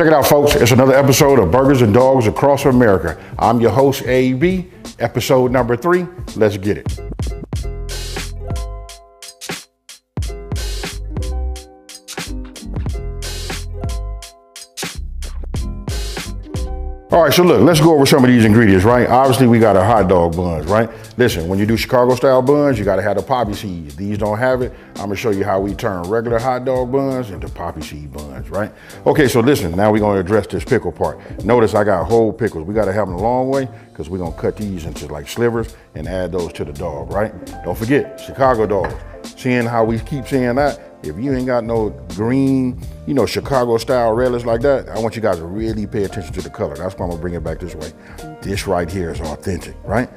Check it out, folks. It's another episode of Burgers and Dogs Across America. I'm your host, AB, episode number 3. Let's get it. All right, so look, let's go over some of these ingredients, right? Obviously, we got our hot dog buns, right? Listen, when you do Chicago style buns, you gotta have the poppy seeds. These don't have it. I'm gonna show you how we turn regular hot dog buns into poppy seed buns, right? Okay, so listen, now we're gonna address this pickle part. Notice I got whole pickles. We gotta have them the long way because we're gonna cut these into like slivers and add those to the dog, right? Don't forget, Chicago dogs. Seeing how we keep saying that, if you ain't got no green, Chicago style relish like that, I want you guys to really pay attention to the color. That's why I'm gonna bring it back this way. This right here is authentic, right?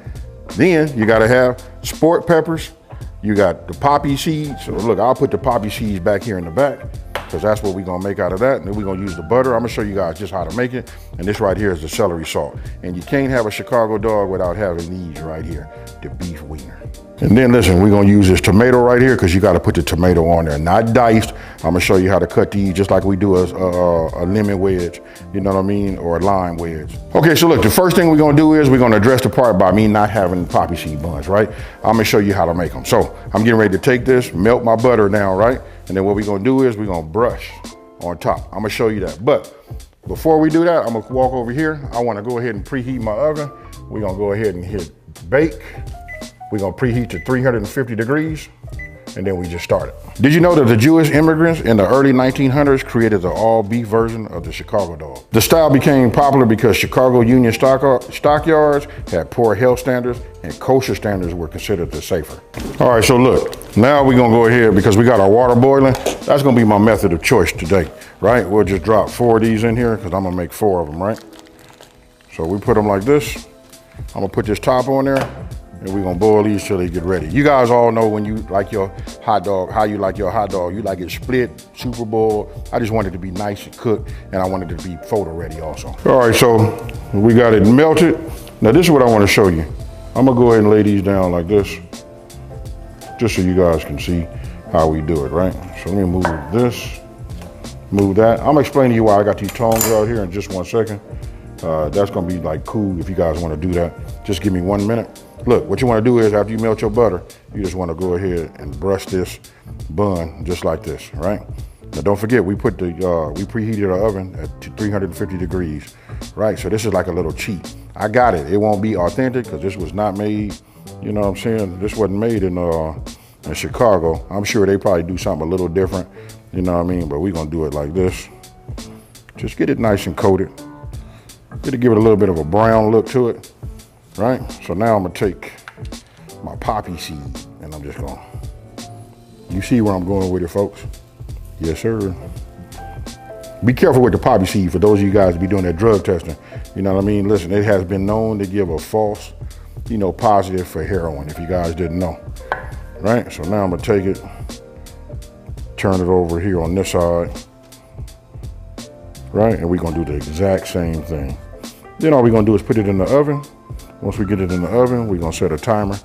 Then you gotta have sport peppers. You got the poppy seeds. So look, I'll put the poppy seeds back here in the back because that's what we're gonna make out of that. And then we're gonna use the butter. I'm gonna show you guys just how to make it. And this right here is the celery salt. And you can't have a Chicago dog without having these right here, the beef wiener. And then listen, we're gonna use this tomato right here because you gotta put the tomato on there, not diced. I'm gonna show you how to cut these just like we do a lemon wedge, you know what I mean, or a lime wedge. Okay, so look, the first thing we're gonna do is we're gonna address the part by me not having poppy seed buns, right? I'm gonna show you how to make them. So I'm getting ready to take this, melt my butter now, right? And then what we're gonna do is we're gonna brush on top. I'm gonna show you that. But before we do that, I'm gonna walk over here. I wanna go ahead and preheat my oven. We're gonna go ahead and hit bake. We're gonna preheat to 350 degrees, and then we just start it. Did you know that the Jewish immigrants in the early 1900s created the all beef version of the Chicago dog? The style became popular because Chicago Union stockyards had poor health standards and kosher standards were considered the safer. All right, so look, now we're gonna go ahead because we got our water boiling. That's gonna be my method of choice today, right? We'll just drop 4 of these in here because I'm gonna make 4 of them, right? So we put them like this. I'm gonna put this top on there. And we're gonna boil these till they get ready. You guys all know when you like your hot dog, how you like your hot dog. You like it split, super boiled. I just want it to be nice and cooked, and I want it to be photo ready also. All right, so we got it melted. Now this is what I wanna show you. I'm gonna go ahead and lay these down like this, just so you guys can see how we do it, right? So let me move this, move that. I'm gonna explain to you why I got these tongs out here in just 1 second. That's gonna be like cool if you guys wanna do that. Just give me 1 minute. Look, what you want to do is after you melt your butter, you just want to go ahead and brush this bun just like this, right? Now don't forget, we preheated our oven at 350 degrees, right? So this is like a little cheat. I got it. It won't be authentic because this was not made, you know what I'm saying? This wasn't made in Chicago. I'm sure they probably do something a little different, you know what I mean? But we're going to do it like this. Just get it nice and coated. Give it a little bit of a brown look to it. Right? So now I'm gonna take my poppy seed and I'm just gonna, you see where I'm going with it, folks? Yes, sir. Be careful with the poppy seed for those of you guys that be doing that drug testing. You know what I mean? Listen, it has been known to give a false, positive for heroin, if you guys didn't know. Right? So now I'm gonna take it, turn it over here on this side. Right? And we're gonna do the exact same thing. Then all we're gonna do is put it in the oven. Once we get it in the oven, we're gonna set a timer.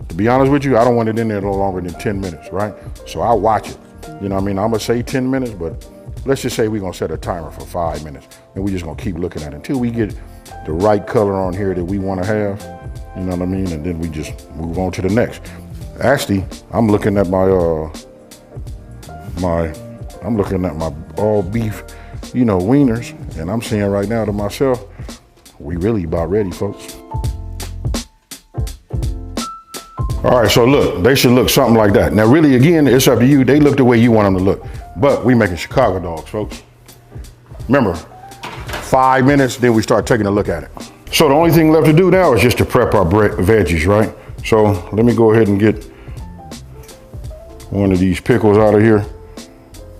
To be honest with you, I don't want it in there no longer than 10 minutes, right? So I watch it. You know what I mean? I'm gonna say 10 minutes, but let's just say we're gonna set a timer for 5 minutes. And we're just gonna keep looking at it until we get the right color on here that we wanna have. You know what I mean? And then we just move on to the next. Actually, I'm looking at my all beef, wieners, and I'm saying right now to myself, we really about ready, folks. All right, so look, they should look something like that. Now, really, again, it's up to you. They look the way you want them to look. But we making Chicago dogs, folks. Remember, 5 minutes, then we start taking a look at it. So the only thing left to do now is just to prep our veggies, right? So let me go ahead and get one of these pickles out of here.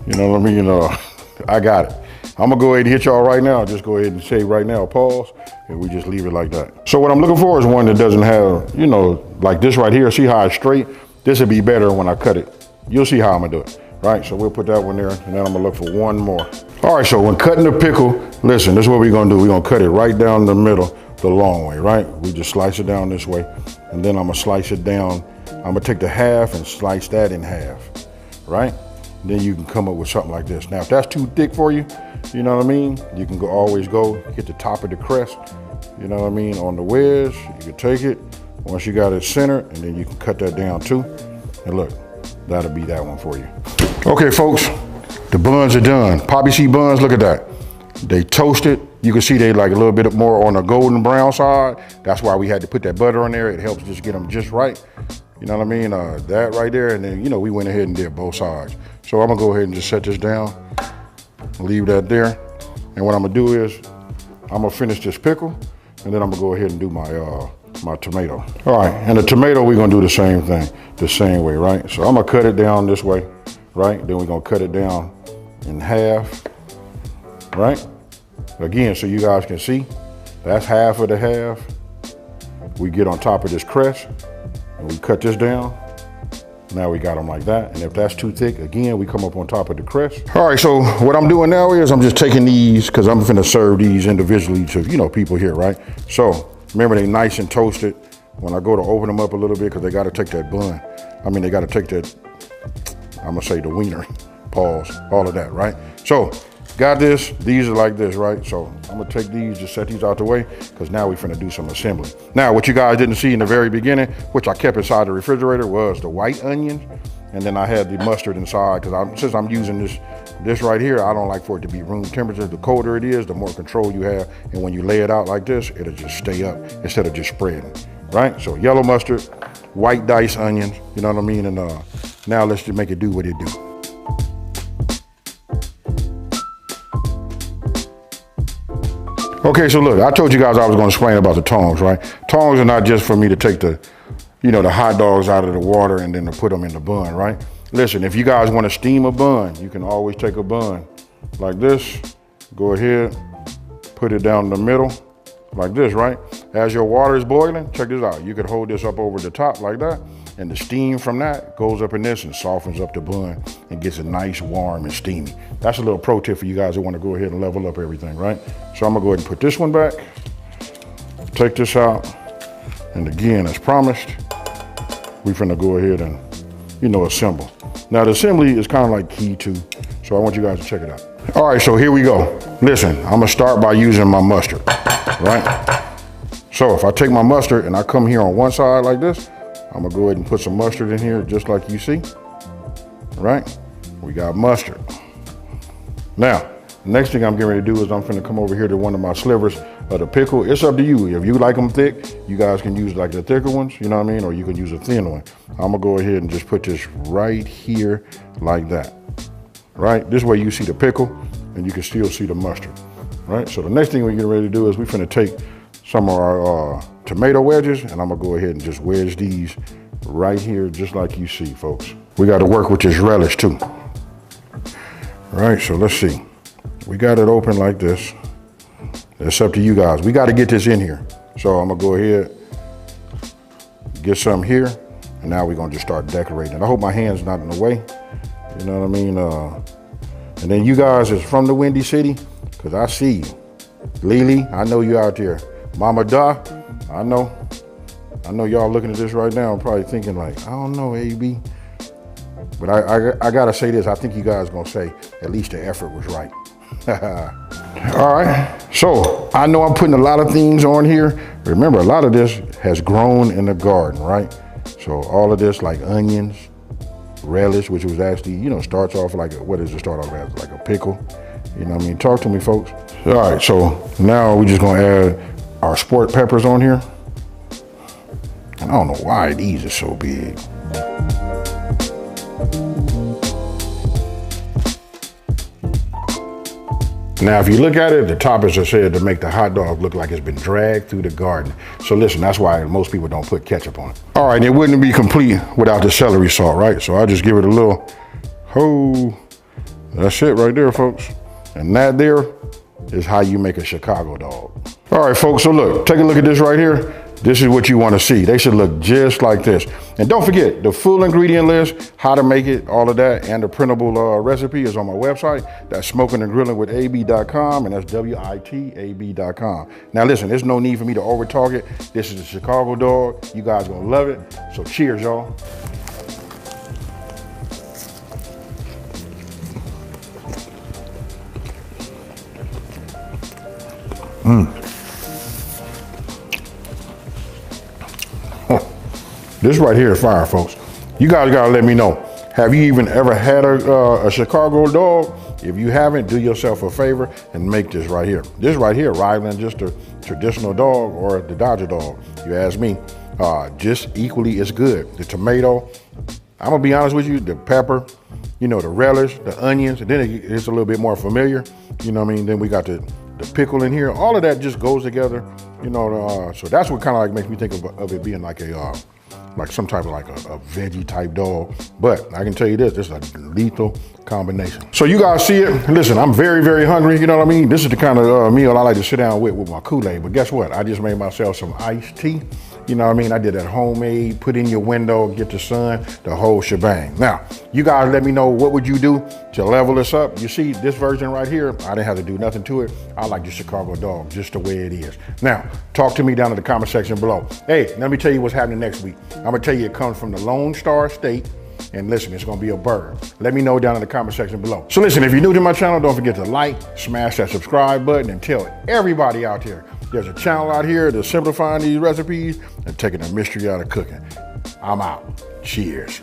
You know what I mean? I got it. I'm gonna go ahead and hit y'all right now. Just go ahead and say right now, pause, and we just leave it like that. So what I'm looking for is one that doesn't have, like this right here. See how it's straight? This would be better when I cut it. You'll see how I'm gonna do it, right? So we'll put that one there, and then I'm gonna look for one more. All right, so when cutting the pickle, listen, this is what we're gonna do. We're gonna cut it right down the middle, the long way, right? We just slice it down this way, and then I'm gonna slice it down. I'm gonna take the half and slice that in half, right? then you can come up with something like this. Now, if that's too thick for you, you know what I mean? You can always go hit the top of the crest, you know what I mean, on the wedge. You can take it once you got it centered, and then you can cut that down too. And look, that'll be that one for you. Okay, folks, the buns are done. Poppy seed buns, look at that. They toasted. You can see they like a little bit more on the golden brown side. That's why we had to put that butter on there. It helps just get them just right. You know what I mean? That right there, and then, you know, we went ahead and did both sides. So I'm gonna go ahead and just set this down, leave that there. And what I'm gonna do is, I'm gonna finish this pickle, and then I'm gonna go ahead and do my tomato. All right, and the tomato, we're gonna do the same thing, the same way, right? So I'm gonna cut it down this way, right? Then we're gonna cut it down in half, right? Again, so you guys can see, that's half of the half. We get on top of this crest, and we cut this down. Now we got them like that. And if that's too thick, again, we come up on top of the crest. All right, so what I'm doing now is I'm just taking these, because I'm finna serve these individually to, you know, people here, right? So remember, they nice and toasted. When I go to open them up a little bit, because they gotta take that bun. I mean, they gotta take that, I'm gonna say the wiener, pause, all of that, right? So, got this, these are like this, right? So I'm gonna take these, just set these out the way, because now we're finna do some assembly. Now, what you guys didn't see in the very beginning, which I kept inside the refrigerator, was the white onions. And then I had the mustard inside, because since I'm using this right here, I don't like for it to be room temperature. The colder it is, the more control you have. And when you lay it out like this, it'll just stay up instead of just spreading, right? So yellow mustard, white diced onions, you know what I mean? And now let's just make it do what it do. Okay, so look, I told you guys I was gonna explain about the tongs, right? Tongs are not just for me to take the, you know, the hot dogs out of the water and then to put them in the bun, right? Listen, if you guys wanna steam a bun, you can always take a bun like this, go ahead, put it down the middle, like this, right? As your water is boiling, check this out. You can hold this up over the top like that, and the steam from that goes up in this and softens up the bun and gets it nice, warm, and steamy. That's a little pro tip for you guys who want to go ahead and level up everything, right? So I'm gonna go ahead and put this one back, take this out, and again, as promised, we're finna go ahead and, you know, assemble. Now the assembly is kind of like key too, so I want you guys to check it out. All right, so here we go. Listen, I'm gonna start by using my mustard, right? So if I take my mustard and I come here on one side like this, I'm gonna go ahead and put some mustard in here just like you see, right? We got mustard. Now, the next thing I'm getting ready to do is I'm finna come over here to one of my slivers of the pickle. It's up to you. If you like them thick, you guys can use like the thicker ones, you know what I mean? Or you can use a thin one. I'm gonna go ahead and just put this right here like that, right? This way you see the pickle and you can still see the mustard, right? So the next thing we're getting ready to do is we're finna take some of our tomato wedges, and I'm gonna go ahead and just wedge these right here, just like you see, folks. We gotta work with this relish too. All right, so let's see. We got it open like this. It's up to you guys. We gotta get this in here. So I'm gonna go ahead, get some here, and now we're gonna just start decorating. I hope my hand's not in the way, you know what I mean? And then you guys is from the Windy City, because I see you. Lily, I know you out there. Mama Da, I know y'all looking at this right now and probably thinking like, I don't know, AB. But I gotta say this, I think you guys gonna say, at least the effort was right. All right, so I know I'm putting a lot of things on here. Remember, a lot of this has grown in the garden, right? So all of this like onions, relish, which was actually, you know, starts off like, what does it start off as? Like a pickle, you know what I mean? Talk to me, folks. All right, so now we're just gonna add our sport peppers on here. And I don't know why these are so big. Now, if you look at it, the toppings are said to make the hot dog look like it's been dragged through the garden. So listen, that's why most people don't put ketchup on it. All right, it wouldn't be complete without the celery salt, right? So I just give it a little, that's it right there, folks. And that there is how you make a Chicago dog. All right, folks, so look, take a look at this right here. This is what you want to see. They should look just like this. And don't forget, the full ingredient list, how to make it, all of that, and the printable recipe is on my website. That's smokingandgrillingwithab.com, and that's WITAB.com. Now listen, there's no need for me to over talk it. This is a Chicago dog. You guys gonna love it. So cheers, y'all. This right here is fire, folks. You guys gotta let me know. Have you even ever had a Chicago dog? If you haven't, do yourself a favor and make this right here. This right here, rivaling just a traditional dog or the Dodger dog. You ask me, just equally as good. The tomato, I'm gonna be honest with you, the pepper, you know, the relish, the onions, and then it's a little bit more familiar. You know what I mean? Then we got the pickle in here. All of that just goes together, you know. So that's what kind of like makes me think of it being like like some type of like a veggie type dog. But I can tell you this is a lethal combination. So you guys see it. Listen, I'm very, very hungry. You know what I mean? This is the kind of meal I like to sit down with my Kool-Aid. But guess what? I just made myself some iced tea. You know what I mean? I did that homemade, put in your window, get the sun, the whole shebang. Now, you guys let me know, what would you do to level this up? You see this version right here, I didn't have to do nothing to it. I like the Chicago dog just the way it is. Now, talk to me down in the comment section below. Hey, let me tell you what's happening next week. I'm gonna tell you it comes from the Lone Star State. And listen, it's gonna be a bird. Let me know down in the comment section below. So listen, if you're new to my channel, don't forget to like, smash that subscribe button, and tell everybody out there there's a channel out here that's simplifying these recipes and taking the mystery out of cooking. I'm out. Cheers.